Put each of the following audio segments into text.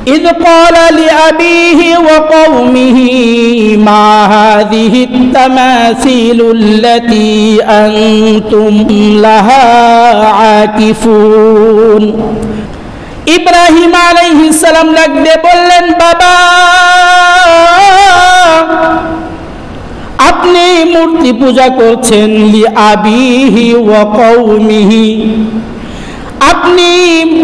إذ قال لأبيه وقومه ما هذه التماثيل التي أنتم لها عاكفون ইব্রাহিম আলাইহিস সালাম ডাক দিয়ে বললেন, বাবা, আপনি মূর্তি পূজা করছেন। লি আবিহি ওয়া কওমিহি, আপনি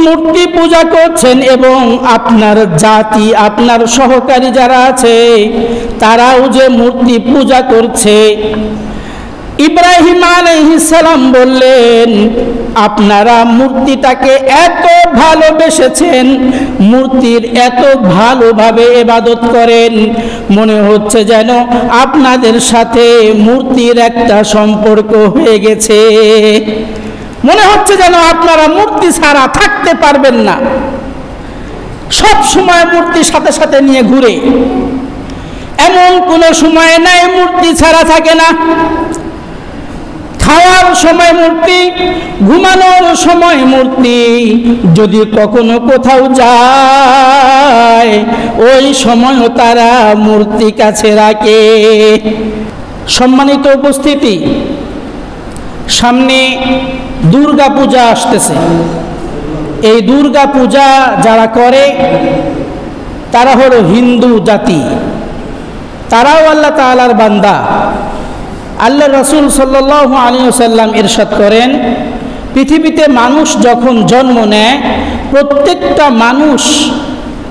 মূর্তি পূজা করছেন এবং আপনার জাতি, আপনার সহকারী যারা আছে তারাও যে মূর্তি পূজা করছে। ইব্রাহিম আলাইহিস সালাম বললেন, আপনারা মূর্তিটাকে এত ভালোবেসেছেন, মূর্তির এত ভালোভাবে ইবাদত করেন, মনে হচ্ছে যেন আপনাদের সাথে মূর্তির একটা সম্পর্ক হয়ে গেছে। মনে হচ্ছে যেন আপনারা মূর্তি ছাড়া থাকতে পারবেন না, সব সময় মূর্তি সাথে সাথে নিয়ে ঘুরে। এমন কোনো সময় নাই মূর্তি ছাড়া থাকে না। খাওয়ার সময় মূর্তি, ঘুমানোর সময় মূর্তি, যদি কখনো কোথাও যায় ওই সময়ও তারা মূর্তি কাছে রাখে। সম্মানিত উপস্থিতি, সামনে দুর্গা পূজা আসতেছে। এই দুর্গা পূজা যারা করে তারা হলো হিন্দু জাতি, তারাও আল্লাহ তাআলার বান্দা। আল্লাহ রাসূল সাল্লাল্লাহু আলাইহি ওয়াসাল্লাম ইরশাদ করেন, পৃথিবীতে মানুষ যখন জন্ম নেয় প্রত্যেকটা মানুষ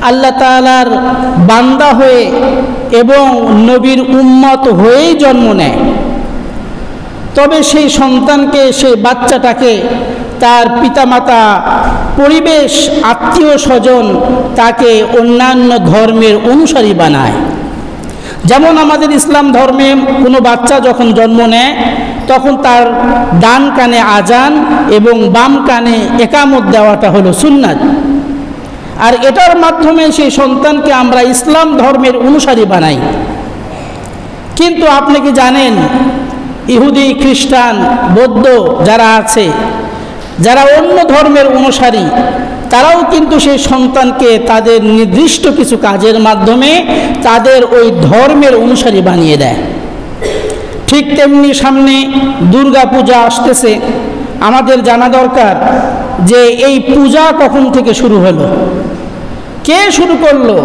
আল্লাহ তাআলার বান্দা হয়ে এবং নবীর উম্মত হয়েই জন্ম নেয়। তবে সেই সন্তানকে, সেই বাচ্চাটাকে তার পিতামাতা, পরিবেশ, আত্মীয় স্বজন তাকে অন্যান্য ধর্মের অনুসারী বানায়। যেমন আমাদের ইসলাম ধর্মে কোনো বাচ্চা যখন জন্ম নেয় তখন তার ডান কানে আজান এবং বাম কানে একামত দেওয়াটা হলো সুন্নাত। আর এটার মাধ্যমে সেই সন্তানকে আমরা ইসলাম ধর্মের অনুসারী বানাই। কিন্তু আপনি কি জানেন, ইহুদি, খ্রিস্টান, বৌদ্ধ যারা আছে, যারা অন্য ধর্মের অনুসারী, তারাও কিন্তু সেই সন্তানকে তাদের নির্দিষ্ট কিছু কাজের মাধ্যমে তাদের ওই ধর্মের অনুসারী বানিয়ে দেয়। ঠিক তেমনি সামনে দুর্গা পূজা আসতেছে। আমাদের জানা দরকার যে এই পূজা কখন থেকে শুরু হলো, কে শুরু করলো,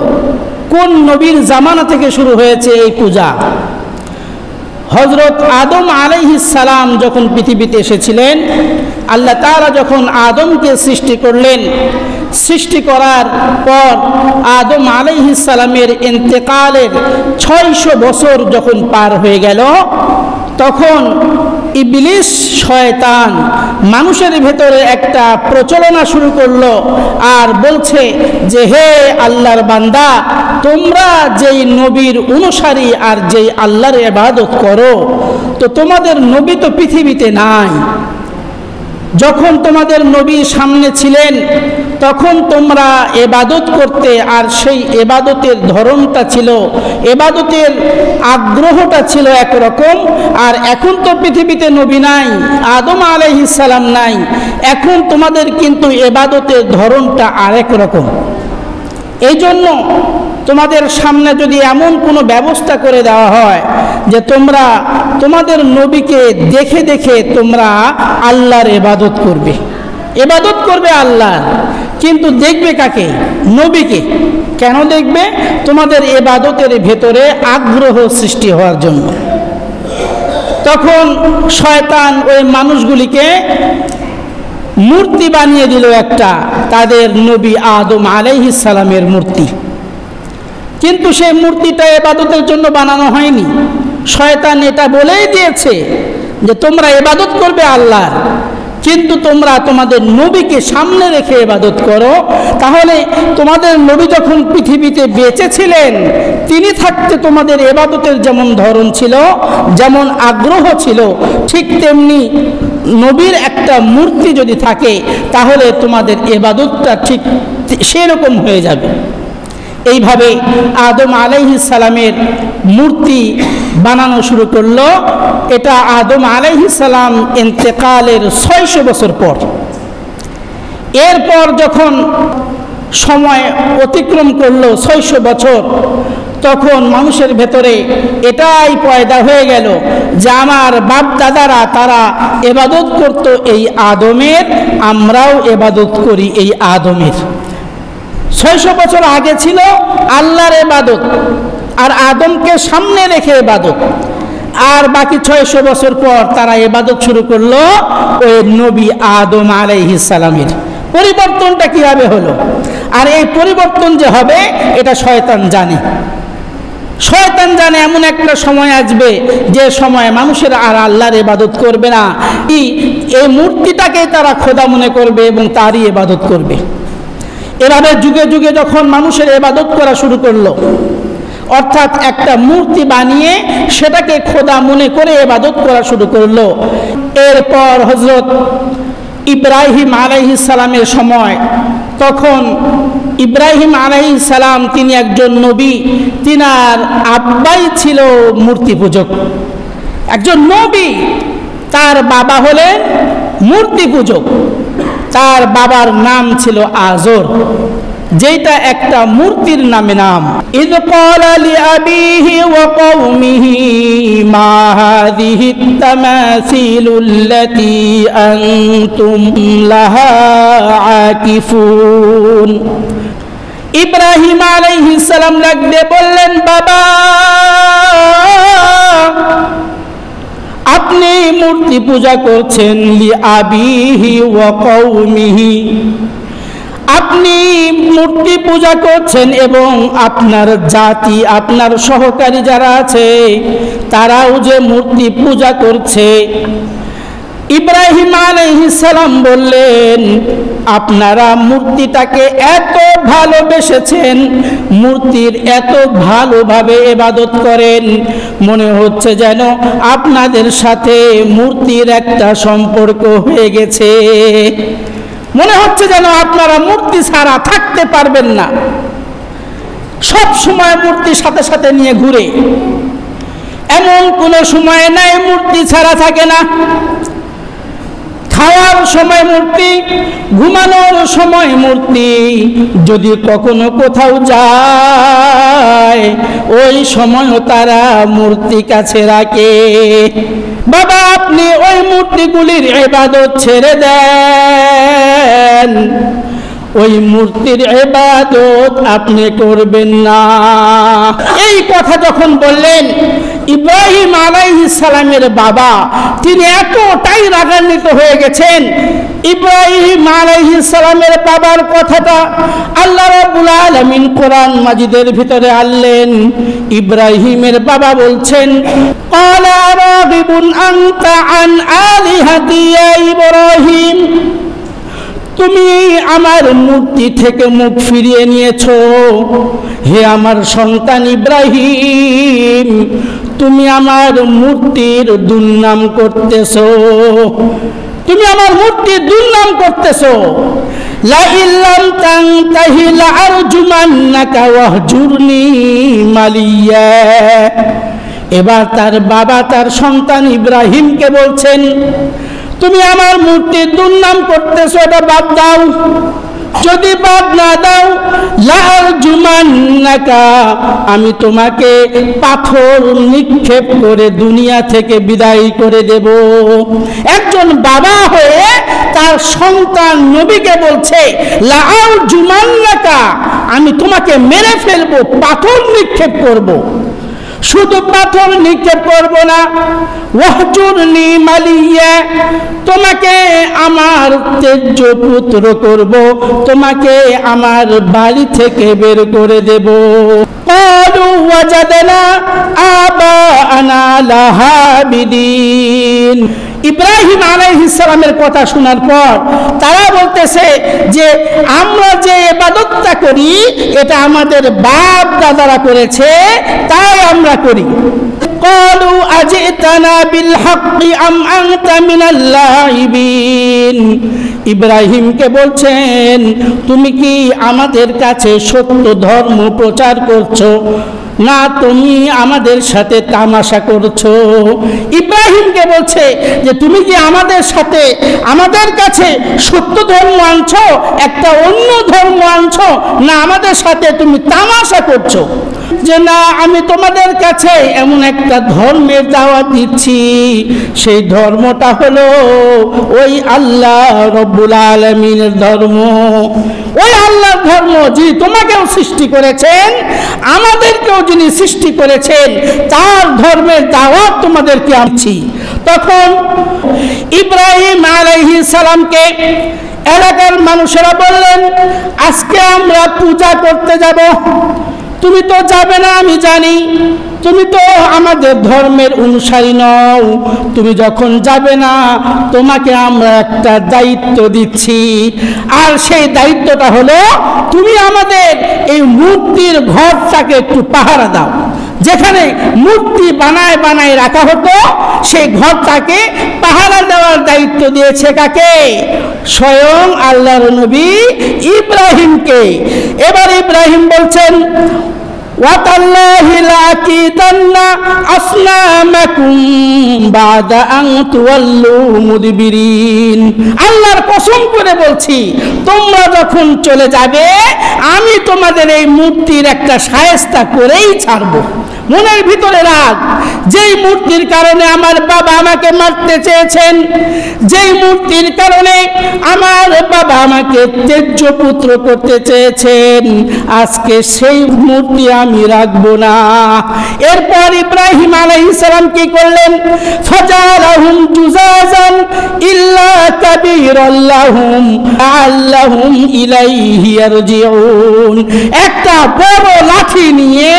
কোন নবীর জামানা থেকে শুরু হয়েছে এই পূজা। হযরত আদম আলাইহিস সালাম যখন পৃথিবীতে এসেছিলেন, আল্লাহ তাআলা যখন আদমকে সৃষ্টি করলেন, সৃষ্টি করার পর আদম আলাইহিস সালামের ইন্তেকালের 600 বছর যখন পার হয়ে গেল, তখন ইবলিস শয়তান মানুষের ভেতরে একটা প্রচলনা শুরু করলো আর বলছে যে, হে আল্লাহর বান্দা, তোমরা যেই নবীর অনুসারী আর যেই আল্লাহর ইবাদত করো, তো তোমাদের নবী তো পৃথিবীতে নাই। যখন তোমাদের নবী সামনে ছিলেন তখন তোমরা ইবাদত করতে, আর সেই ইবাদতের ধরনটা ছিল, ইবাদতের আগ্রহটা ছিল একরকম। আর এখন তো পৃথিবীতে নবী নাই, আদম আলাইহিস সালাম নাই, এখন তোমাদের কিন্তু ইবাদতের ধরনটা আরেক রকম। এই জন্য তোমাদের সামনে যদি এমন কোনো ব্যবস্থা করে দেওয়া হয় যে তোমরা তোমাদের নবীকে দেখে দেখে তোমরা আল্লাহর ইবাদত করবে, ইবাদত করবে আল্লাহর, কিন্তু দেখবে কাকে? নবীকে। কেন দেখবে? তোমাদের ইবাদতের ভেতরে আগ্রহ সৃষ্টি হওয়ার জন্য। তখন শয়তান ওই মানুষগুলিকে মূর্তি বানিয়ে দিল একটা, তাদের নবী আদম আলাইহিস সালামের মূর্তি। কিন্তু সেই মূর্তিটা ইবাদতের জন্য বানানো হয়নি। শয়তান এটা বলেই দিয়েছে যে তোমরা ইবাদত করবে আল্লাহর, কিন্তু তোমরা তোমাদের নবীকে সামনে রেখে ইবাদত করো। তাহলে তোমাদের নবী যখন পৃথিবীতে বেঁচে ছিলেন, তিনি থাকতে তোমাদের ইবাদতের যেমন ধরন ছিল, যেমন আগ্রহ ছিল, ঠিক তেমনি নবীর একটা মূর্তি যদি থাকে তাহলে তোমাদের ইবাদতটা ঠিক সেরকম হয়ে যাবে। এইভাবে আদম আলাইহিস সালামের মূর্তি বানানো শুরু করলো। এটা আদম আলাইহিস সালাম ইন্তেকালের 600 বছর পর। এরপর যখন সময় অতিক্রম করলো 600 বছর, তখন মানুষের ভেতরে এটাই পয়দা হয়ে গেল যে আমার বাপ দাদারা তারা ইবাদত করত এই আদমের, আমরাও ইবাদত করি এই আদমের। 600 বছর আগে ছিল আল্লাহর ইবাদত আর আদমকে সামনে রেখে ইবাদত, আর বাকি 600 বছর পর তারা ইবাদত শুরু করলো ওই নবী আদম আলাইহিস সালামের। পরিবর্তনটা কিভাবে হলো? আর এই পরিবর্তন যে হবে এটা শয়তান জানে। শয়তান জানে এমন একটা সময় আসবে যে সময় মানুষের আর আল্লাহর ইবাদত করবে না, এই মূর্তিটাকে তারা খোদা মনে করবে এবং তারই ইবাদত করবে। এভাবে যুগে যুগে যখন মানুষের ইবাদত করা শুরু করলো, অর্থাৎ একটা মূর্তি বানিয়ে সেটাকে খোদা মনে করে ইবাদত করা শুরু করলো। এরপর হযরত ইব্রাহিম আলাইহিস সালামের সময়, তখন ইব্রাহিম আলাইহিস সালাম তিনি একজন নবী, তিনার আব্বাই ছিল মূর্তি পূজক, একজন নবী। তার বাবা হলেন মূর্তি পূজক, তার বাবার নাম ছিল আজর, যেটা একটা মূর্তির নামে নাম। ইয ক্বালা লিআবিহি ওয়া কওমিহি মা হাযিহি তামাসিলুল্লাতী আনতুম লাহা আকিফুন। ইব্রাহিম আলাইহিস সালাম লাগবে বললেন, বাবা আপনি মূর্তি পূজা করছেন, লিআবিহি ওয়া কওমিহি, আপনি মূর্তি পূজা করছেন এবং আপনার জাতি, আপনার সহকারী যারা আছে তারাও যে মূর্তি পূজা করছে। ইব্রাহিম আলাইহিস সালাম বললেন, আপনারা মূর্তিটাকে এত ভালোবেসেছেন, মূর্তির এত ভালোভাবে ইবাদত করেন, মনে হচ্ছে যেন আপনাদের সাথে মূর্তির একটা সম্পর্ক হয়ে গেছে, মনে হচ্ছে যেন আপনারা মূর্তি ছাড়া থাকতে পারবেন না, সব সময় মূর্তির সাথে সাথে নিয়ে ঘুরে, এমন কোনো সময় নাই মূর্তি ছাড়া থাকে না। খাওয়ার সময় মূর্তি, ঘুমানোর সময় মূর্তি, যদি কখনো কোথাও যায় ওই সময়ও তারা মূর্তি কাছে রাখে। বাবা আপনি ওই মূর্তিগুলির ইবাদত ছেড়ে দেন, ওই মূর্তির ইবাদত আপনি করবেন না। এই কথা যখন বললেন, ইব্রাহিম আলাইহিস সালামের বাবা তিনি এতটাই রাগান্বিত হয়ে গেছেন। ইব্রাহিম আলাইহিস সালামের বাবার কথাটা আল্লাহ রাব্বুল আলামিন কোরআন মাজিদের ভিতরে আনলেন। ইব্রাহিমের বাবা বলছেন, ক্বালা রাগিবুন আনতা আন আলিহাতি ইয়া ইব্রাহিম, তুমি আমার মূর্তি থেকে মুখ ফিরিয়ে নিয়েছো, হে আমার সন্তান ইব্রাহিম, তুমি আমার মূর্তির দুর্নাম করতেছো, তুমি আমার মূর্তির দুর্নাম করতেছো। লা ইল্লাম তানতাহি লাআরজুমান্নাকা ওয়াহজুরনি মালিয়া। এবার তার বাবা তার সন্তান ইব্রাহিমকে বলছেন, তুমি আমার মূর্তির দুর্নাম করতেছো, এটা বাদ দাও, যদি বাদ না দাও লাআরজুমান্নাকা, আমি তোমাকে পাথর নিক্ষেপ করে দুনিয়া থেকে বিদায় করে দেব। একজন বাবা হয়ে তার সন্তান নবীকে বলছে লাআরজুমান্নাকা, আমি তোমাকে মেরে ফেলবো, পাথর নিক্ষেপ করব। শুধু পাথর নিক্ষেপ করব না, ওয়াহজুরনি মালিয়া, তোমাকে আমার তেজ্য পুত্র করব, তোমাকে আমার বাড়ি থেকে বের করে দেব। ক্বালু ওয়াজাদনা আবাআনা লাহা আবিদিন। ইব্রাহিম আলাইহিস সালামের কথা শোনার পর তারা বলতেছে যে আমরা যে ইবাদতটা করি এটা আমাদের বাপ দাদারা করেছে, তাই আমরা করি। ক্বালু আজিতানা বিল হাক্কি আম আনতা মিনাল লাইবিন। ইব্রাহিমকে বলছেন, তুমি কি আমাদের কাছে সত্য ধর্ম প্রচার করছো, না তুমি আমাদের সাথে তামাশা করছো? ইব্রাহিমকে বলছে যে তুমি কি আমাদের সাথে, আমাদের কাছে সত্য ধর্ম আনছো, একটা অন্য ধর্ম আনছো, না আমাদের সাথে তুমি তামাশা করছো? যে না, আমি তোমাদের কাছে এমন একটা ধর্মের দাওয়াত দিচ্ছি, সেই ধর্মটা হলো ওই আল্লাহ রব্বুল আলামিনের ধর্ম, ওই আল্লাহর ধর্ম যিনি তোমাকেও সৃষ্টি করেছেন, আমাদেরকেও যিনি সৃষ্টি করেছেন, তার ধর্মের দাওয়াত তোমাদেরকে আনছি। তখন ইব্রাহিম আলাইহিস সালামকে এলাকার মানুষেরা বললেন, আজকে আমরা পূজা করতে যাব, তুমি তো যাবে না আমি জানি, তুমি তো আমাদের ধর্মের অনুসারী নও, তুমি যখন যাবে না তোমাকে আমরা একটা দায়িত্ব দিচ্ছি, আর সেই দায়িত্বটা হলো তুমি আমাদের এই মূর্তির ঘরটাকে একটু পাহারা দাও। যেখানে মূর্তি বানায় বানায় রাখা হতো সেই ঘরটাকে পাহারা দেওয়ার দায়িত্ব দিয়েছে কাকে? স্বয়ং আল্লাহর নবী ইব্রাহিমকে। এবার ইব্রাহিম বলছেন, ওয়াতাল্লাহি লাকিদান্না আসনামাকুম বাদা আন তুওয়াল্লু মুদবিরিন। আল্লাহর কসম করে বলছি, তোমরা যখন চলে যাবে আমি তোমাদের এই মূর্তির একটা শায়েস্তা করেই ছাড়বো। মনের ভিতরে রাগ, যেই মূর্তির কারণে আমার বাবা আমাকে মারতে চেয়েছেন, যেই মূর্তির কারণে আমার বাবা আমাকে ত্যায্য পুত্র করতে চেয়েছেন, আজকে সেই মূর্তি আমি রাখবো না। এরপর ইব্রাহিম আলাইহিস সালাম কি করলেন? ফাজালাহুম জুজাজান ইল্লা কাবীরাল লাহুম আল্লাহুম ইলাইহি ইয়ারজিউন। একটা বড় লাঠি নিয়ে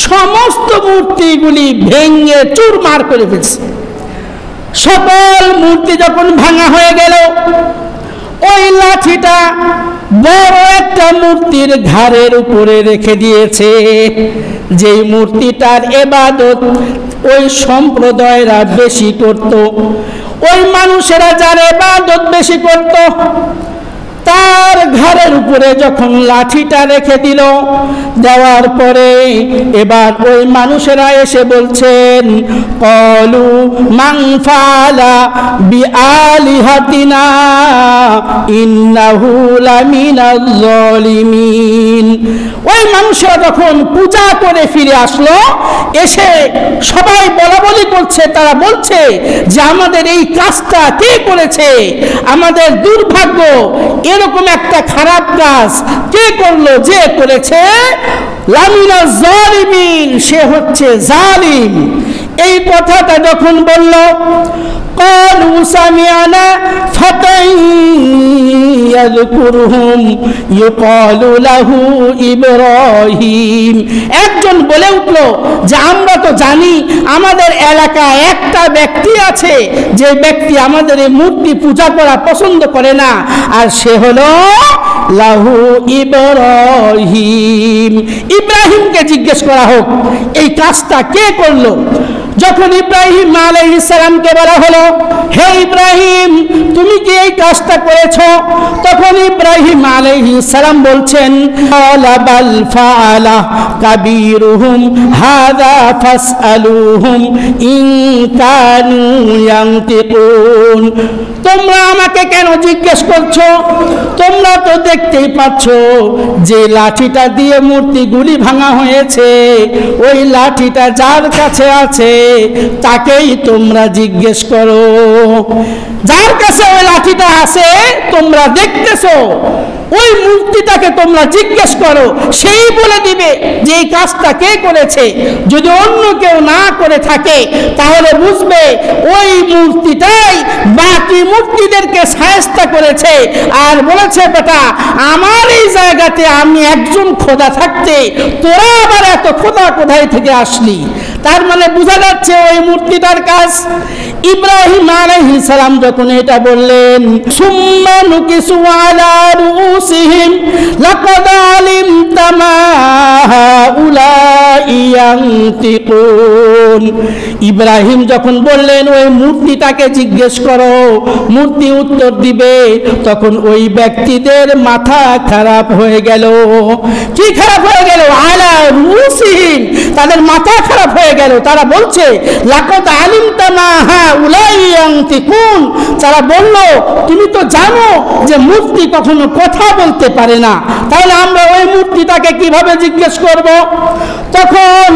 সমস্ত মূর্তিগুলি ভেঙে চুরমার করে ফেলছে। সকল মূর্তি যখন ভাঙা হয়ে গেল, ওই লাঠিটা বড় একটা মূর্তির ঘাড়ের উপরে রেখে দিয়েছে। যেই মূর্তিটার ইবাদত ওই সম্প্রদায়েরা বেশি করত, ওই মানুষেরা যার ইবাদত বেশি করত, তার ঘাড়ের উপরে যখন লাঠিটা রেখে দিল, দেওয়ার পরে এবার ওই মানুষেরা এসে বলছেন, ক্বালু মান ফাআলা বিআলিহাতিনা ইন্নাহু লামিনাজ জালিমিন। ওই মানুষেরা যখন পূজা করে ফিরে আসলো, এসে সবাই বলাবলি করছে, তারা বলছে যে আমাদের এই কাজটা কে করেছে, আমাদের দুর্ভাগ্য, এরকম একটা খারাপ কাজ কে করলো? যে করেছে লামিনাজ জালিমিন, সে হচ্ছে জালিম। এই কথাটা যখন বলল, ক্বালু সামিআনা ফাতান ইয়াযকুরুহুম ইউকালু লাহু ইব্রাহিম। একজন বলে উঠল যে আমরা তো জানি আমাদের এলাকায় একটা ব্যক্তি আছে, যে ব্যক্তি আমাদের এই মূর্তি পূজা করা পছন্দ করে না, আর সে হলো লাহু ইব্রাহিম। ইব্রাহিমকে জিজ্ঞেস করা হোক এই কাজটা কে করলো। যখন ইব্রাহিম আলাইহিস সালামকে বলা হলো, হে ইব্রাহিম তুমি কি এই কাজটা করেছো? তখন ইব্রাহিম আলাইহিস সালাম বলছেন, ক্বালা বাল ফাআলা কাবীরুহুম হাযা ফাসআলুহুম ইন কানু ইয়ানতিকুন। তোমরা আমাকে কেন জিজ্ঞেস করছো? তোমরা তো দেখতেই পাচ্ছ যে লাঠিটা দিয়ে মূর্তিগুলি ভাঙা হয়েছে, ওই লাঠিটা যার কাছে আছে তাকেই তোমরা জিজ্ঞেস করো। যার কাছে ওই লাঠিটা আছে তোমরা দেখতেছো, ওই মূর্তিটাকে তোমরা জিজ্ঞেস করো, সেই বলে দিবে যে এই কাজটা কে করেছে। যদি অন্য কেউ না করে থাকে তাহলে বুঝবে ওই মূর্তিটাই বাকি মূর্তিদেরকে শায়েস্তা করেছে, আর বলেছে বেটা আমার এই জায়গাতে আমি একজন খোদা থাকতে তোরা আবার এত খোদা কোথায় থেকে আসলি। তার মানে বোঝা যাচ্ছে ওই মূর্তিটার কাজ। ইব্রাহিম আলাইহিস সালাম যখন এটা বললেন, সুম্মা নুকিসু আলা রুউসিহিম লাকাদ আলিমতা মা হাউলাই ইয়ানতিকুন। ইব্রাহিম যখন বললেন ওই মূর্তিটাকে জিজ্ঞেস করো, মূর্তি উত্তর দিবে, তখন ওই ব্যক্তিদের মাথা খারাপ হয়ে গেল। কি খারাপ হয়ে গেল? আলা রুসিহিম, তাদের মাথা খারাপ হয়ে গেল। তারা বলছে লাকাদ আলিমতা মা হাউলাই ইয়ানতিকুন, তারা বলল তুমি তো জানো যে মূর্তি কখনো কথা বলতে পারে না, তাহলে আমরা ওই মূর্তিটাকে কিভাবে জিজ্ঞেস করব? তখন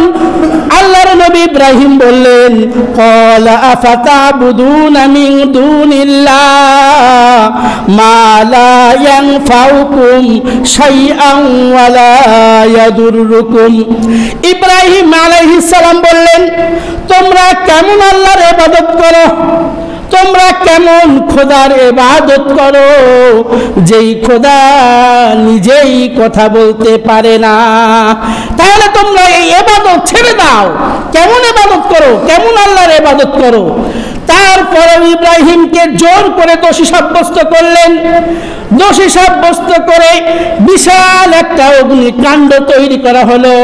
আল্লাহর নবী ইব্রাহিম বললেন ক্বালা আফাতাবুদুনা মিন দুনিল্লাহ মা লা ইয়ানফাউকুম শাইআন ওয়া লা ইয়াদুররুকুম। ইব্রাহিম আলাইহিস সালাম বললেন তোমরা কেমন আল্লাহর ইবাদত করো, তোমরা কেমন খোদার ইবাদত করো যেই খোদা নিজেই কথা বলতে পারে না। তাহলে তোমরা এই ইবাদত ছেড়ে দাও, কেমন ইবাদত করো, কেমন আল্লাহর ইবাদত করো। তারপরে ইব্রাহিমকে জোর করে দোষী সাব্যস্ত করলেন। দোষী সাব্যস্ত করে বিশাল একটা অগ্নিকাণ্ড তৈরি করা হলো,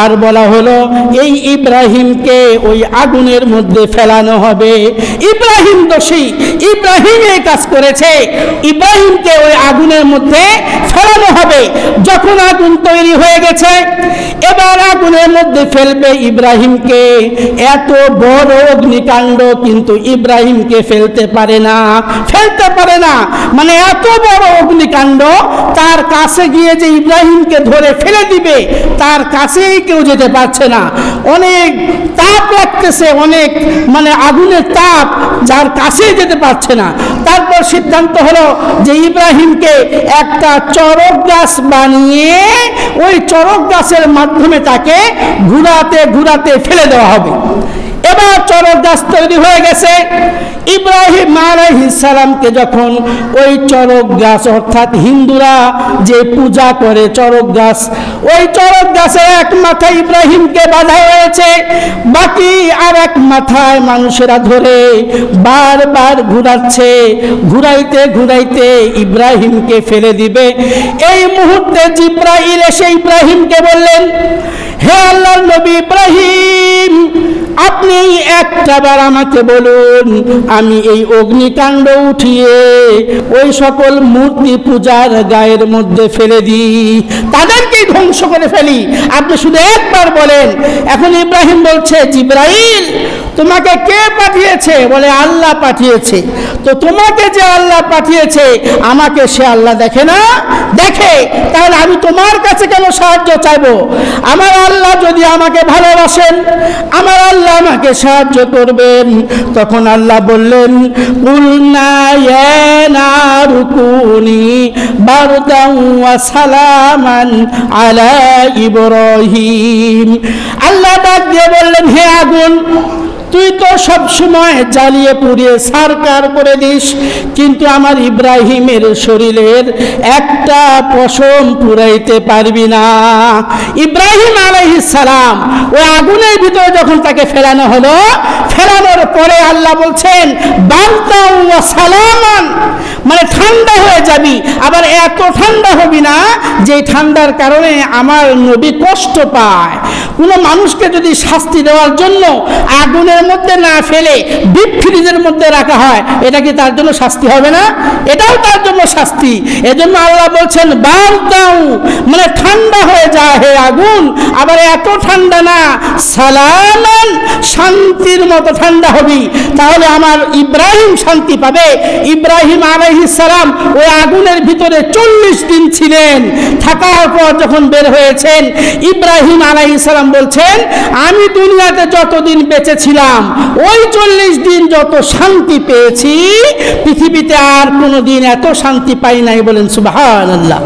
আর বলা হলো এই ইব্রাহিমকে ওই আগুনের মধ্যে ফেলানো হবে। ইব্রাহিম দোষী, ইব্রাহিম এই কাজ করেছে, ইব্রাহিমকে ওই আগুনের মধ্যে ফেলানো হবে। যখন আগুন তৈরি হয়ে গেছে, এবার আগুনের মধ্যে ফেলবে ইব্রাহিমকে। এত বড় অগ্নিকাণ্ড কিন্তু ইব্রাহিমকে ফেলতে পারে না, ফেলতে পারে না। মানে এত বড় অগ্নিকাণ্ড, তার কাছে গিয়ে যে ইব্রাহিমকে ধরে ফেলে দিবে তার কাছেই কেউ যেতে পারছে না। অনেক তাপ লাগতেছে, অনেক মানে আগুনের তাপ, যার কাছেই যেতে পারছে না। তারপর সিদ্ধান্ত হলো যে ইব্রাহিমকে একটা চড়ক গাছ বানিয়ে ওই চড়ক গাছের মাধ্যমে তাকে ঘুরাতে ঘুরাতে ফেলে দেওয়া হবে। এবার চড়ক গাছ তৈরি হয়ে গেছে। ইব্রাহিম আলাইহিস সালামকে যখন ওই চড়ক গাছ, অর্থাৎ হিন্দুরা যে পূজা করে চড়ক গাছ, ওই চড়ক গাছের এক মাথায় ইব্রাহিমকে বাঁধা হয়েছে, বাকি আর এক মাথায় মানুষেরা ধরে বারবার ঘুরাচ্ছে। ঘুরাইতে ঘুরাইতে ইব্রাহিমকে ফেলে দিবে। এই মুহূর্তে জিবরাইল এসে ইব্রাহিমকে বললেন হে আল্লাহর নবী ইব্রাহিম, আপনি একটাবার আমাকে বলুন, আমি এই অগ্নিকাণ্ড উঠিয়ে ওই সকল মূর্তি পূজার গায়ের মধ্যে ফেলে দিই, তাদেরকে ধ্বংস করে ফেলি। আপনি শুধু একবার বলেন। এখন ইব্রাহিম বলছে জিবরাইল তোমাকে কে পাঠিয়েছে? বলে আল্লাহ পাঠিয়েছে। তো তোমাকে যে আল্লাহ পাঠিয়েছে আমাকে সে আল্লাহ দেখে না? দেখে। তাহলে আমি তোমার কাছে কেন সাহায্য চাইবো? আমার আল্লাহ যদি আমাকে ভালোবাসেন, আমার আল্লাহ আমাকে সাহায্য করবেন। তখন আল্লাহ বললেন কুলনা ইয়া নারু কুনি বারদান ওয়া সালামান আলা ইব্রাহিম। আল্লাহ ডাক দিয়ে বললেন হে আগুন, তুই তো সব সময় জ্বালিয়ে পুড়িয়ে সারকার করে দিস, কিন্তু আমার ইব্রাহিমের শরীরের একটা পশম পুরাইতে পারবি না। ইব্রাহিম আলাইহিস সালাম ওই আগুনের ভিতরে যখন তাকে ফেলানো হলো, ফেলানোর পরে আল্লাহ বলছেন বারদান ওয়া সালামান, মানে ঠান্ডা হয়ে যাবি। আবার এত ঠান্ডা হবি না যে ঠান্ডার কারণে আমার নবী কষ্ট পায়। কোনো মানুষকে যদি শাস্তি দেওয়ার জন্য আগুনের মধ্যে না ফেলে ডিপ ফ্রিজের মধ্যে রাখা হয়, এটা কি তার জন্য শাস্তি হবে না? এটাও তার জন্য শাস্তি। এজন্য আল্লাহ বলছেন বারদাউ, মানে ঠান্ডা হয়ে যায় হে আগুন। আবার এত ঠান্ডা না, সালামান, শান্তির মতো ঠান্ডা হবি, তাহলে আমার ইব্রাহিম শান্তি পাবে। ইব্রাহিম আলাইহিস সালাম ওই আগুনের ভিতরে 40 দিন ছিলেন। থাকার পর যখন বের হয়েছেন, ইব্রাহিম আলাইহিস সালাম বলছেন আমি দুনিয়াতে যতদিন বেঁচে ছিলাম ওই 40 দিন যত শান্তি পেয়েছি পৃথিবীতে আর কোনো দিন এত শান্তি পাই নাই। বলেন সুবহানাল্লাহ।